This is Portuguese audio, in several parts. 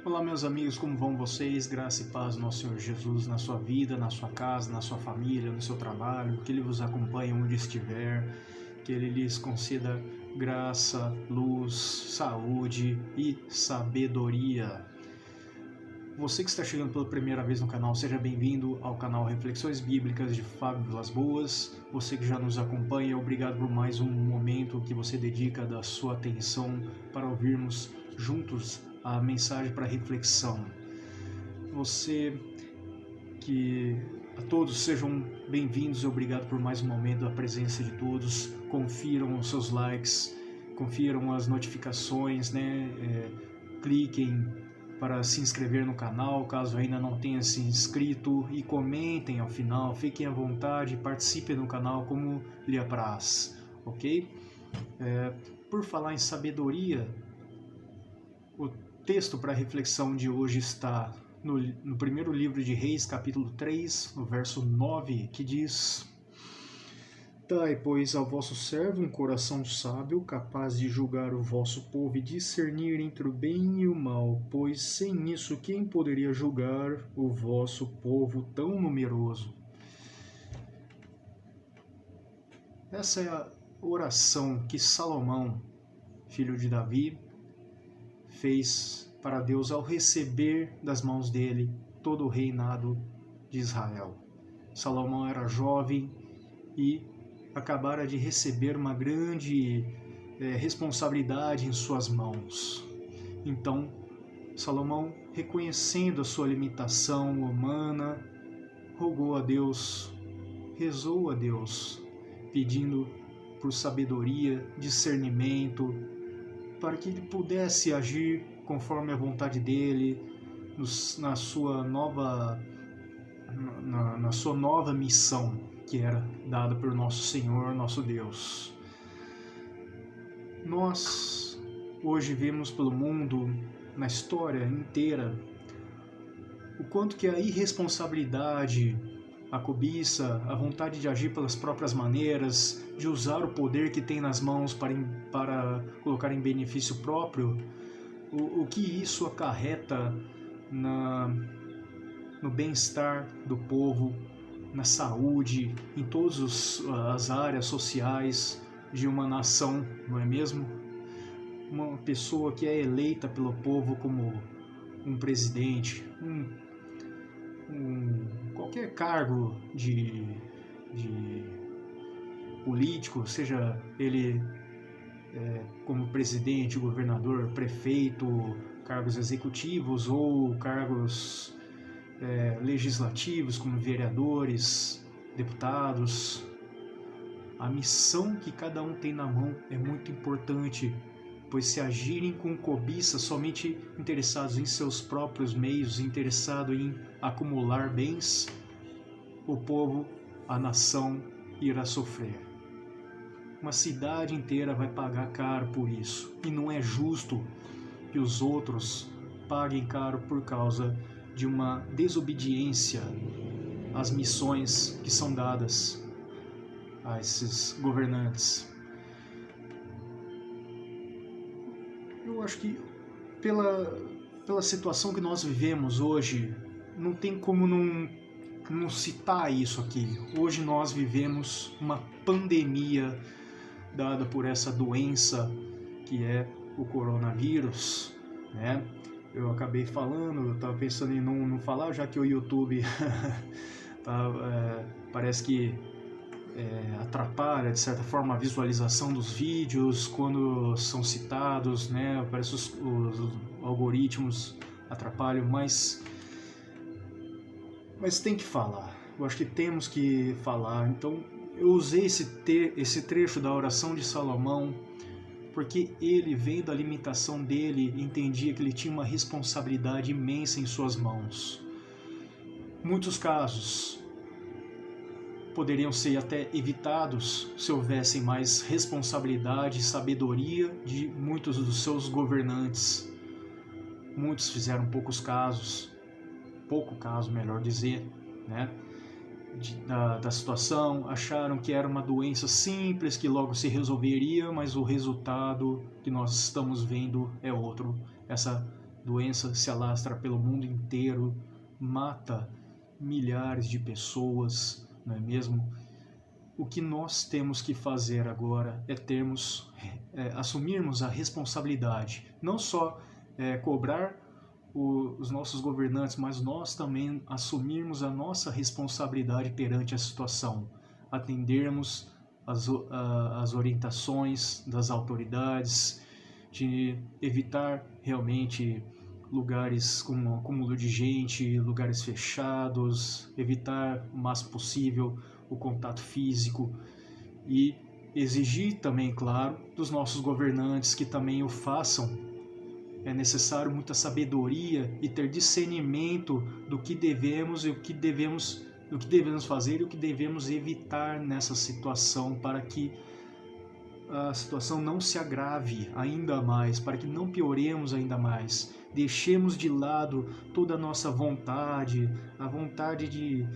Olá, meus amigos, como vão vocês? Graça e paz do nosso Senhor Jesus na sua vida, na sua casa, na sua família, no seu trabalho, que Ele vos acompanhe onde estiver, que Ele lhes conceda graça, luz, saúde e sabedoria. Você que está chegando pela primeira vez no canal, seja bem-vindo ao canal Reflexões Bíblicas de Fábio Vilas Boas. Você que já nos acompanha, obrigado por mais um momento que você dedica da sua atenção para ouvirmos juntos a mensagem para reflexão. Você que a todos sejam bem-vindos e obrigado por mais um momento da presença de todos. Confiram os seus likes, confiram as notificações, cliquem para se inscrever no canal, caso ainda não tenha se inscrito, e comentem ao final, fiquem à vontade, participem do canal como lhe apraz, ok? Por falar em sabedoria, o texto para a reflexão de hoje está no primeiro livro de Reis, capítulo 3, no verso 9, que diz: Dai, pois, ao vosso servo um coração sábio, capaz de julgar o vosso povo e discernir entre o bem e o mal, pois sem isso quem poderia julgar o vosso povo tão numeroso? Essa é a oração que Salomão, filho de Davi, fez para Deus ao receber das mãos dele todo o reinado de Israel. Salomão era jovem e acabara de receber uma grande responsabilidade em suas mãos. Então, Salomão, reconhecendo a sua limitação humana, rogou a Deus, rezou a Deus, pedindo por sabedoria, discernimento, para que ele pudesse agir conforme a vontade dele, na sua nova missão, que era dada por nosso Senhor, nosso Deus. Nós hoje vemos pelo mundo, na história inteira, o quanto que a irresponsabilidade, a cobiça, a vontade de agir pelas próprias maneiras, de usar o poder que tem nas mãos para colocar em benefício próprio, o que isso acarreta no bem-estar do povo, na saúde, em todas as áreas sociais de uma nação, não é mesmo? Uma pessoa que é eleita pelo povo como um presidente, qualquer cargo de político, seja ele como presidente, governador, prefeito, cargos executivos ou cargos legislativos, como vereadores, deputados. A missão que cada um tem na mão é muito importante, pois se agirem com cobiça, somente interessados em seus próprios meios, interessados em acumular bens, o povo, a nação irá sofrer. Uma cidade inteira vai pagar caro por isso, e não é justo que os outros paguem caro por causa de uma desobediência às missões que são dadas a esses governantes. Eu acho que pela situação que nós vivemos hoje, não tem como não citar isso aqui. Hoje nós vivemos uma pandemia dada por essa doença que é o coronavírus, né? Eu acabei falando, eu estava pensando em não falar, já que o YouTube parece que atrapalha, de certa forma, a visualização dos vídeos quando são citados, né? Parece os algoritmos atrapalham, mas tem que falar. Eu acho que temos que falar. Então, eu usei esse trecho da oração de Salomão porque ele, vendo a limitação dele, entendia que ele tinha uma responsabilidade imensa em suas mãos. Muitos casos poderiam ser até evitados se houvessem mais responsabilidade e sabedoria de muitos dos seus governantes. Muitos fizeram pouco caso, melhor dizer, né? Da situação, acharam que era uma doença simples, que logo se resolveria, mas o resultado que nós estamos vendo é outro. Essa doença se alastra pelo mundo inteiro, mata milhares de pessoas, não é mesmo? O que nós temos que fazer agora é assumirmos a responsabilidade, não só cobrar os nossos governantes, mas nós também assumirmos a nossa responsabilidade perante a situação, atendermos as orientações das autoridades, de evitar realmente lugares com acúmulo de gente, lugares fechados, evitar o máximo possível o contato físico e exigir também, claro, dos nossos governantes que também o façam. É necessário muita sabedoria e ter discernimento do que devemos fazer e o que devemos evitar nessa situação para que a situação não se agrave ainda mais, para que não pioremos ainda mais. Deixemos de lado toda a nossa vontade, a vontade de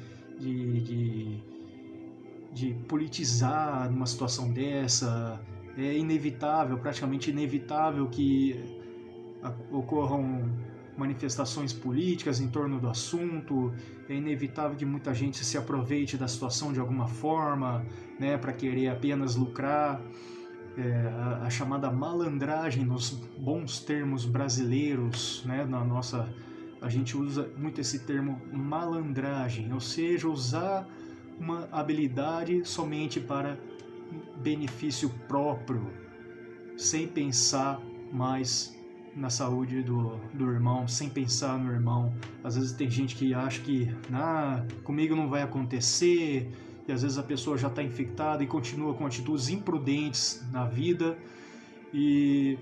politizar numa situação dessa. É inevitável, praticamente inevitável que ocorram manifestações políticas em torno do assunto, é inevitável que muita gente se aproveite da situação de alguma forma, né, para querer apenas lucrar. A chamada malandragem nos bons termos brasileiros, né, a gente usa muito esse termo malandragem, ou seja, usar uma habilidade somente para benefício próprio, sem pensar mais na saúde do irmão, sem pensar no irmão. Às vezes tem gente que acha que comigo não vai acontecer, e às vezes a pessoa já está infectada e continua com atitudes imprudentes na vida, e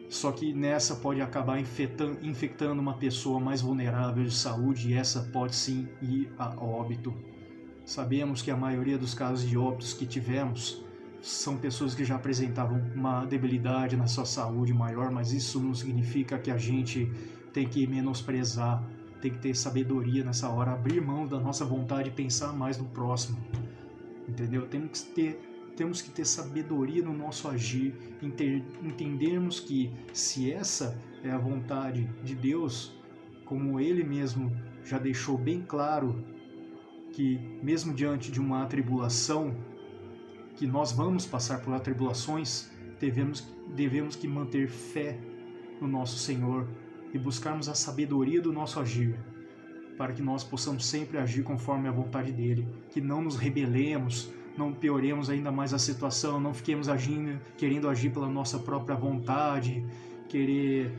só que nessa pode acabar infectando uma pessoa mais vulnerável de saúde, e essa pode sim ir a óbito. Sabemos que a maioria dos casos de óbitos que tivemos são pessoas que já apresentavam uma debilidade na sua saúde maior, mas isso não significa que a gente tem que menosprezar, tem que ter sabedoria nessa hora, abrir mão da nossa vontade e pensar mais no próximo, entendeu? Temos que ter sabedoria no nosso agir, entendermos que se essa é a vontade de Deus, como Ele mesmo já deixou bem claro, que mesmo diante de uma atribulação, que nós vamos passar por atribulações, devemos que manter fé no nosso Senhor e buscarmos a sabedoria do nosso agir, para que nós possamos sempre agir conforme a vontade dEle, que não nos rebelemos, não pioremos ainda mais a situação, não fiquemos querendo agir pela nossa própria vontade, querer,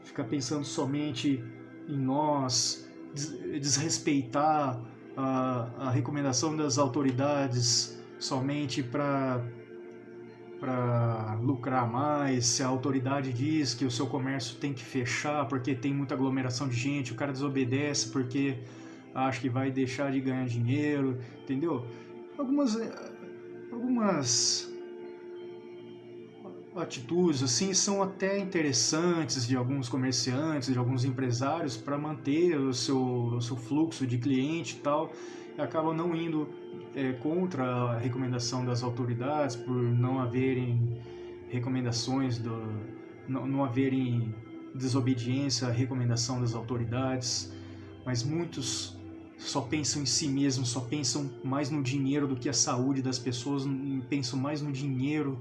ficar pensando somente em nós, desrespeitar a recomendação das autoridades somente para lucrar mais. Se a autoridade diz que o seu comércio tem que fechar porque tem muita aglomeração de gente, o cara desobedece porque acha que vai deixar de ganhar dinheiro, entendeu? Algumas atitudes assim são até interessantes de alguns comerciantes, de alguns empresários, para manter o seu fluxo de cliente e tal, e acabam não indo contra a recomendação das autoridades, por não haverem recomendações, não haverem desobediência à recomendação das autoridades, mas muitos só pensam em si mesmos, só pensam mais no dinheiro do que a saúde das pessoas, pensam mais no dinheiro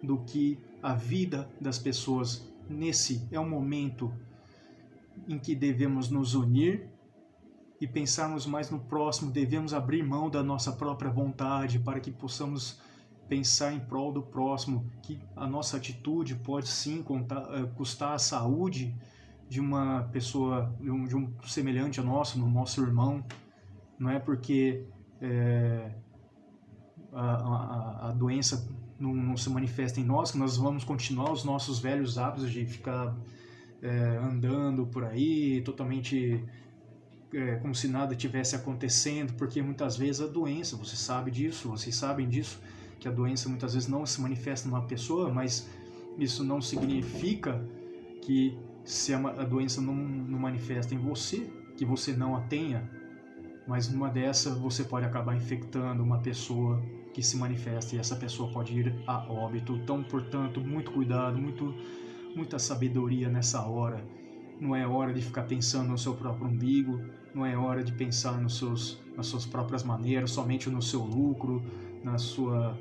do que a vida das pessoas. Nesse é o momento em que devemos nos unir e pensarmos mais no próximo, devemos abrir mão da nossa própria vontade para que possamos pensar em prol do próximo, que a nossa atitude pode sim custar a saúde de uma pessoa, de um semelhante a nosso, no nosso irmão. Não é porque a doença não se manifesta em nós que nós vamos continuar os nossos velhos hábitos de ficar andando por aí totalmente como se nada tivesse acontecendo, porque muitas vezes a doença, vocês sabem disso, que a doença muitas vezes não se manifesta numa pessoa, mas isso não significa que se a doença não manifesta em você, que você não a tenha, mas numa dessa você pode acabar infectando uma pessoa que se manifesta e essa pessoa pode ir a óbito. Então, portanto, muito cuidado, muita sabedoria nessa hora. Não é hora de ficar pensando no seu próprio umbigo, não é hora de pensar nas suas próprias maneiras, somente no seu lucro, na sua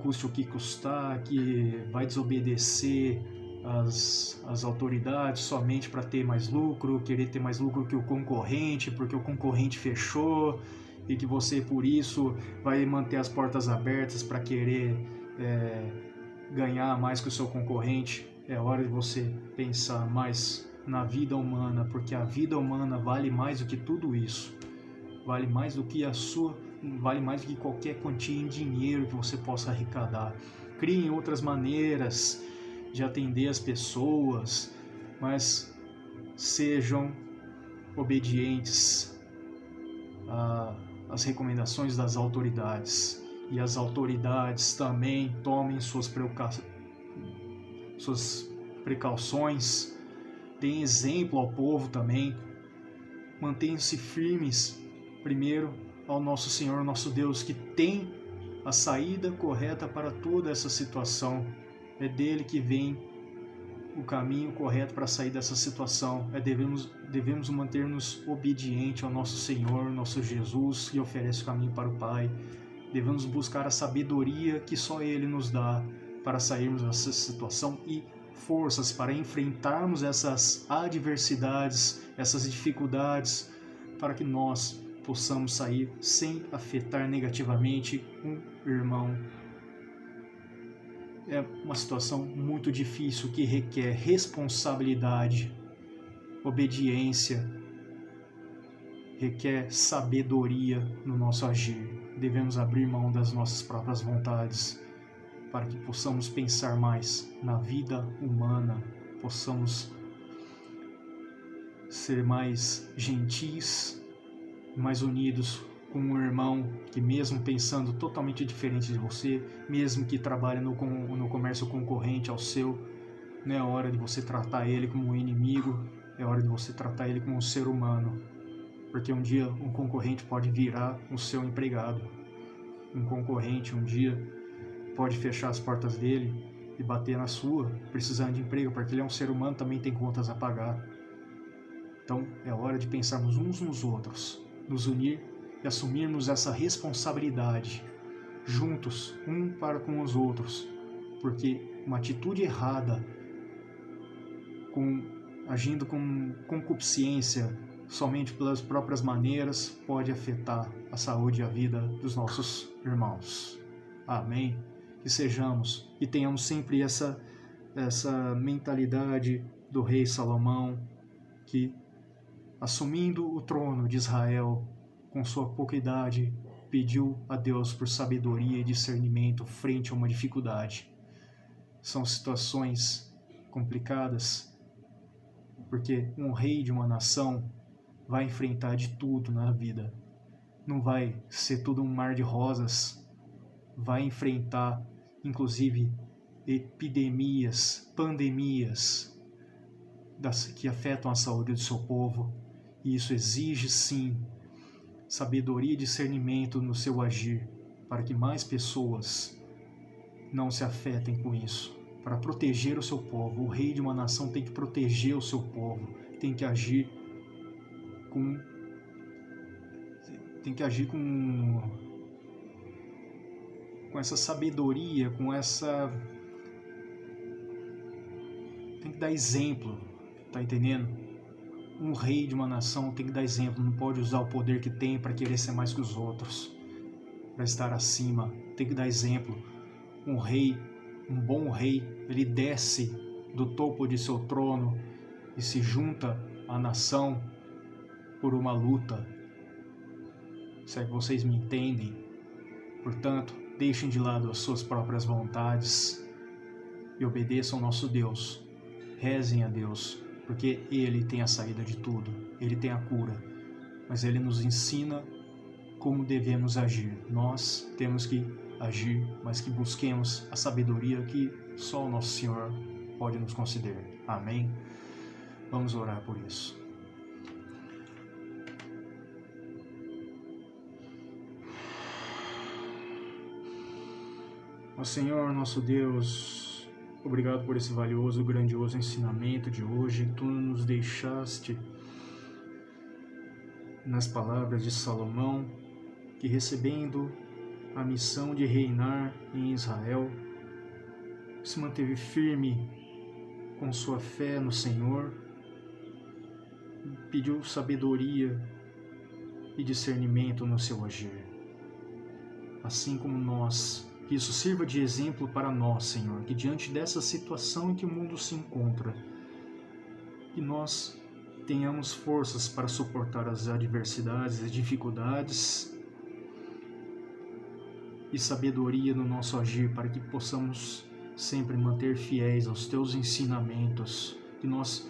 custe o que custar, que vai desobedecer as autoridades somente para ter mais lucro, querer ter mais lucro que o concorrente, porque o concorrente fechou, e que você, por isso, vai manter as portas abertas para querer ganhar mais que o seu concorrente. É hora de você pensar mais na vida humana, porque a vida humana vale mais do que tudo isso. Vale mais do que vale mais do que qualquer quantia em dinheiro que você possa arrecadar. Criem outras maneiras de atender as pessoas, mas sejam obedientes às recomendações das autoridades. E as autoridades também tomem suas precauções, deem exemplo ao povo também, mantenham-se firmes, primeiro, ao nosso Senhor, nosso Deus, que tem a saída correta para toda essa situação. É dele que vem o caminho correto para sair dessa situação. Devemos manter-nos obedientes ao nosso Senhor, nosso Jesus, que oferece o caminho para o Pai. Devemos buscar a sabedoria que só Ele nos dá para sairmos dessa situação e forças para enfrentarmos essas adversidades, essas dificuldades, para que nós possamos sair sem afetar negativamente um irmão. É uma situação muito difícil que requer responsabilidade, obediência, requer sabedoria no nosso agir. Devemos abrir mão das nossas próprias vontades para que possamos pensar mais na vida humana, possamos ser mais gentis, mais unidos com um irmão que, mesmo pensando totalmente diferente de você, mesmo que trabalhe no comércio concorrente ao seu, não é hora de você tratar ele como um inimigo, é hora de você tratar ele como um ser humano, porque um dia um concorrente pode virar o seu empregado, um concorrente um dia pode fechar as portas dele e bater na sua, precisando de emprego, porque ele é um ser humano, também tem contas a pagar. Então é hora de pensarmos uns nos outros, nos unir e assumirmos essa responsabilidade juntos, um para com os outros, porque uma atitude errada, agindo com concupiscência, somente pelas próprias maneiras, pode afetar a saúde e a vida dos nossos irmãos. Amém? Que sejamos e tenhamos sempre essa mentalidade do rei Salomão, que, assumindo o trono de Israel com sua pouca idade, pediu a Deus por sabedoria e discernimento frente a uma dificuldade. São situações complicadas, porque um rei de uma nação vai enfrentar de tudo na vida. Não vai ser tudo um mar de rosas. Vai enfrentar, inclusive, epidemias, pandemias que afetam a saúde do seu povo. E isso exige, sim, sabedoria e discernimento no seu agir, para que mais pessoas não se afetem com isso. Para proteger o seu povo, o rei de uma nação tem que proteger o seu povo, tem que agir com essa sabedoria, tem que dar exemplo, tá entendendo? Um rei de uma nação tem que dar exemplo, não pode usar o poder que tem para querer ser mais que os outros, para estar acima, tem que dar exemplo. Um rei, um bom rei, ele desce do topo de seu trono e se junta à nação por uma luta. Se é que vocês me entendem. Portanto, deixem de lado as suas próprias vontades e obedeçam ao nosso Deus. Rezem a Deus, porque Ele tem a saída de tudo, Ele tem a cura, mas Ele nos ensina como devemos agir. Nós temos que agir, mas que busquemos a sabedoria que só o nosso Senhor pode nos conceder. Amém? Vamos orar por isso. Ó Senhor, nosso Deus, Obrigado por esse valioso, grandioso ensinamento de hoje. Tu nos deixaste nas palavras de Salomão, que recebendo a missão de reinar em Israel, se manteve firme com sua fé no Senhor, pediu sabedoria e discernimento no seu agir. Assim como nós, que isso sirva de exemplo para nós, Senhor, que diante dessa situação em que o mundo se encontra, que nós tenhamos forças para suportar as adversidades, as dificuldades e sabedoria no nosso agir, para que possamos sempre manter fiéis aos teus ensinamentos, que nós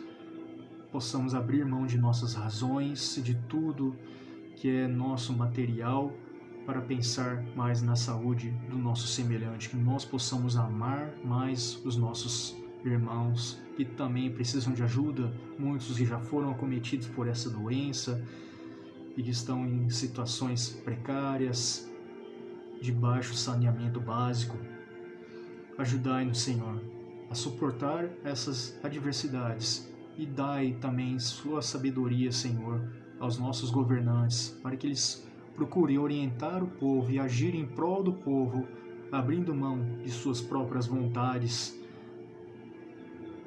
possamos abrir mão de nossas razões, de tudo que é nosso material, para pensar mais na saúde do nosso semelhante, que nós possamos amar mais os nossos irmãos que também precisam de ajuda, muitos que já foram acometidos por essa doença e que estão em situações precárias, de baixo saneamento básico. Ajudai-nos, Senhor, a suportar essas adversidades e dai também sua sabedoria, Senhor, aos nossos governantes, para que eles procurem orientar o povo e agir em prol do povo, abrindo mão de suas próprias vontades,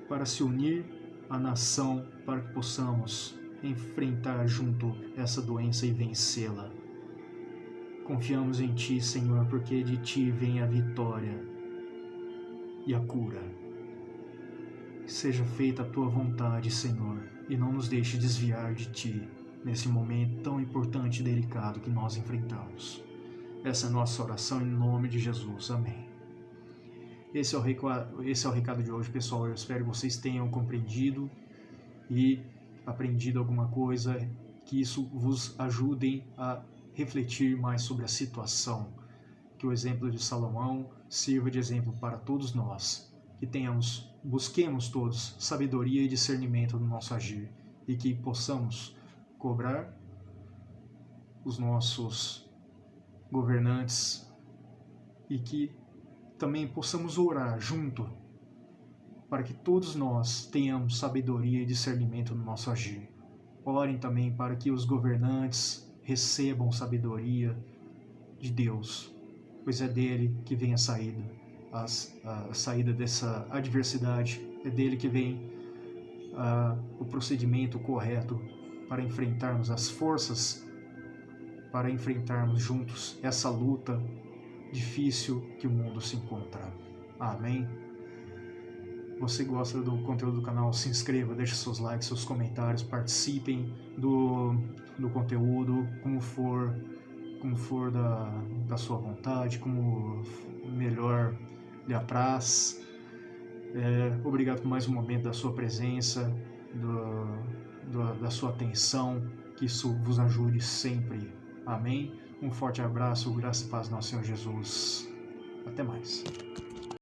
para se unir à nação, para que possamos enfrentar junto essa doença e vencê-la. Confiamos em Ti, Senhor, porque de Ti vem a vitória e a cura. Seja feita a Tua vontade, Senhor, e não nos deixe desviar de Ti nesse momento tão importante e delicado que nós enfrentamos. Essa é a nossa oração em nome de Jesus. Amém. Esse é o recado de hoje, pessoal. Eu espero que vocês tenham compreendido e aprendido alguma coisa, que isso vos ajude a refletir mais sobre a situação. Que o exemplo de Salomão sirva de exemplo para todos nós. Que busquemos todos sabedoria e discernimento no nosso agir e que possamos cobrar os nossos governantes e que também possamos orar junto para que todos nós tenhamos sabedoria e discernimento no nosso agir. Orem também para que os governantes recebam sabedoria de Deus, pois é dele que vem a saída, a saída dessa adversidade, é dele que vem o procedimento correto para enfrentarmos as forças, para enfrentarmos juntos essa luta difícil que o mundo se encontra. Amém? Você gosta do conteúdo do canal? Se inscreva, deixe seus likes, seus comentários, participem do conteúdo, como for da sua vontade, como melhor lhe apraz. Obrigado por mais um momento da sua presença, da sua atenção, que isso vos ajude sempre. Amém? Um forte abraço, graça e paz do nosso Senhor Jesus. Até mais.